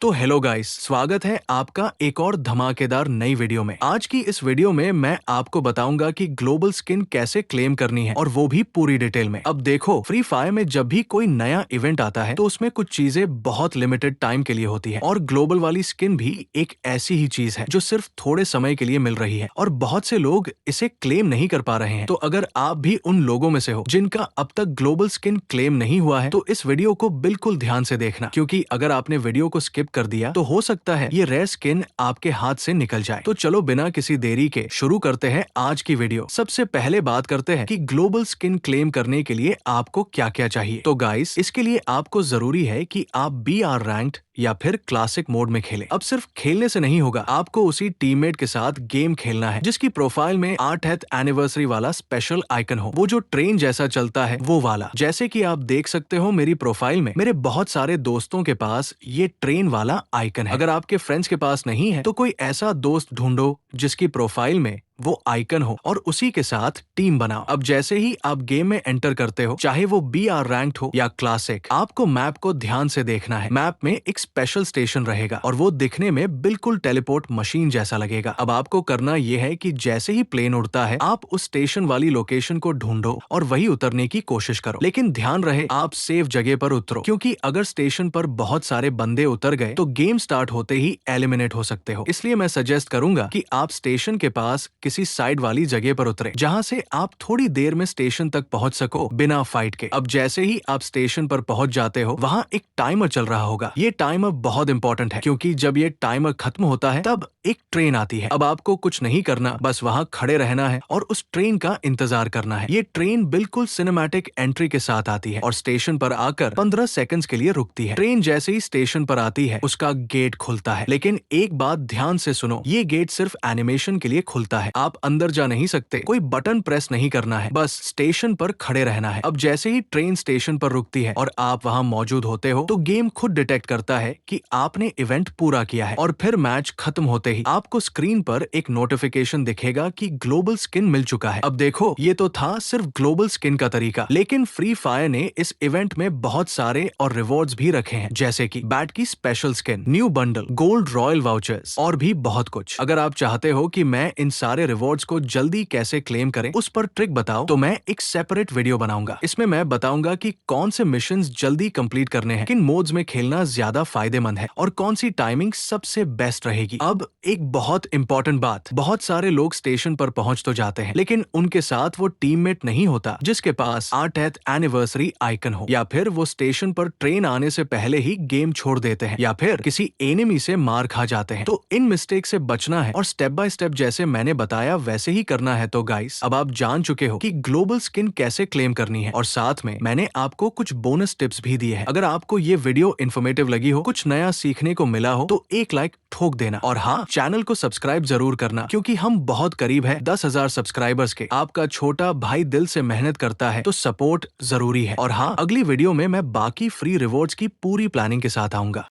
तो hello guys, स्वागत है आपका एक और धमाकेदार नई वीडियो में। आज की इस वीडियो में मैं आपको बताऊंगा कि ग्लोबल स्किन कैसे क्लेम करनी है और वो भी पूरी डिटेल में। अब देखो, फ्री फायर में जब भी कोई नया इवेंट आता है तो उसमें कुछ चीजें बहुत लिमिटेड टाइम के लिए होती है और ग्लोबल वाली स्किन भी एक ऐसी ही चीज है जो सिर्फ थोड़े समय के लिए मिल रही है और बहुत से लोग इसे क्लेम नहीं कर पा रहे हैं। तो अगर आप भी उन लोगों में से हो जिनका अब तक ग्लोबल स्किन क्लेम नहीं हुआ है तो इस वीडियो को बिल्कुल ध्यान से देखना, क्योंकि अगर आपने वीडियो को स्किप कर दिया तो हो सकता है ये रेयर स्किन आपके हाथ से निकल जाए। तो चलो बिना किसी देरी के शुरू करते हैं आज की वीडियो। सबसे पहले बात करते हैं कि ग्लोबल स्किन क्लेम करने के लिए आपको क्या क्या चाहिए। तो गाइस, इसके लिए आपको जरूरी है कि आप BR रैंक्ड या फिर क्लासिक मोड में खेलें। अब सिर्फ खेलने से नहीं होगा, आपको उसी टीममेट के साथ गेम खेलना है जिसकी प्रोफाइल में 8th एनिवर्सरी वाला स्पेशल आइकन हो, वो जो ट्रेन जैसा चलता है वो वाला। जैसे कि आप देख सकते हो मेरी प्रोफाइल में मेरे बहुत सारे दोस्तों के पास ये ट्रेन वाला आइकन है। अगर आपके फ्रेंड्स के पास नहीं है तो कोई ऐसा दोस्त ढूंढो जिसकी प्रोफाइल में वो आइकन हो और उसी के साथ टीम बनाओ। अब जैसे ही आप गेम में एंटर करते हो, चाहे वो BR रैंक्ड हो या क्लासिक, आपको मैप को ध्यान से देखना है। मैप में एक स्पेशल स्टेशन रहेगा और वो दिखने में बिल्कुल टेलीपोर्ट मशीन जैसा लगेगा। अब आपको करना ये है कि जैसे ही प्लेन उड़ता है आप उस स्टेशन वाली लोकेशन को ढूंढो और वही उतरने की कोशिश करो। लेकिन ध्यान रहे आप सेफ जगह पर उतरो, क्योंकि अगर स्टेशन पर बहुत सारे बंदे उतर गए तो गेम स्टार्ट होते ही एलिमिनेट हो सकते हो। इसलिए मैं सजेस्ट करूंगा कि आप स्टेशन के पास किसी साइड वाली जगह पर उतरे जहां से आप थोड़ी देर में स्टेशन तक पहुंच सको बिना फाइट के। अब जैसे ही आप स्टेशन पर पहुंच जाते हो, वहां एक टाइमर चल रहा होगा। ये टाइमर बहुत इंपॉर्टेंट है, क्योंकि जब ये टाइमर खत्म होता है तब एक ट्रेन आती है। अब आपको कुछ नहीं करना, बस वहां खड़े रहना है और उस ट्रेन का इंतजार करना है। ये ट्रेन बिल्कुल सिनेमैटिक एंट्री के साथ आती है और स्टेशन पर आकर 15 सेकंड्स के लिए रुकती है। ट्रेन जैसे ही स्टेशन पर आती है उसका गेट खुलता है, लेकिन एक बात ध्यान से सुनो, ये गेट सिर्फ एनिमेशन के लिए खुलता है। आप अंदर जा नहीं सकते, कोई बटन प्रेस नहीं करना है, बस स्टेशन पर खड़े रहना है। अब जैसे ही ट्रेन स्टेशन पर रुकती है और आप वहां मौजूद होते हो तो गेम खुद डिटेक्ट करता है कि आपने इवेंट पूरा किया है और फिर मैच खत्म होते ही आपको स्क्रीन पर एक नोटिफिकेशन दिखेगा कि ग्लोबल स्किन मिल चुका है। अब देखो, ये तो था सिर्फ ग्लोबल स्किन का तरीका, लेकिन फ्री फायर ने इस इवेंट में बहुत सारे और रिवॉर्ड्स भी रखे हैं, जैसे कि बैट की special skin, new bundle, gold royal vouchers और भी बहुत कुछ। अगर आप चाहते हो कि मैं इन सारे रिवॉर्ड्स को जल्दी कैसे क्लेम करें उस पर ट्रिक बताओ तो मैं एक सेपरेट वीडियो बनाऊंगा। इसमें मैं बताऊंगा कि कौन से मिशंस जल्दी कंप्लीट करने हैं, किन मोड्स में खेलना ज्यादा फायदेमंद है और कौन सी टाइमिंग सबसे बेस्ट रहेगी। अब एक बहुत इंपॉर्टेंट बात, बहुत सारे लोग स्टेशन पर पहुंच तो जाते हैं, लेकिन उनके साथ वो टीममेट नहीं होता जिसके पास 8th एनिवर्सरी आइकन हो, या फिर वो स्टेशन पर ट्रेन आने से पहले ही गेम छोड़ देते हैं, या फिर किसी एनिमी से मार खा जाते हैं। तो इन मिस्टेक से बचना है और स्टेप बाय स्टेप जैसे मैंने बताया वैसे ही करना है। तो गाइस, अब आप जान चुके हो कि ग्लोबल स्किन कैसे क्लेम करनी है और साथ में मैंने आपको कुछ बोनस टिप्स भी दिए हैं। अगर आपको ये वीडियो इन्फॉर्मेटिव लगी हो, कुछ नया सीखने को मिला हो, तो एक लाइक ठोक देना और हाँ, चैनल को सब्सक्राइब जरूर करना, क्योंकि हम बहुत करीब है 10,000 सब्सक्राइबर्स के। आपका छोटा भाई दिल से मेहनत करता है तो सपोर्ट जरूरी है। और हाँ, अगली वीडियो में मैं बाकी फ्री रिवॉर्ड्स की पूरी प्लानिंग के साथ आऊंगा।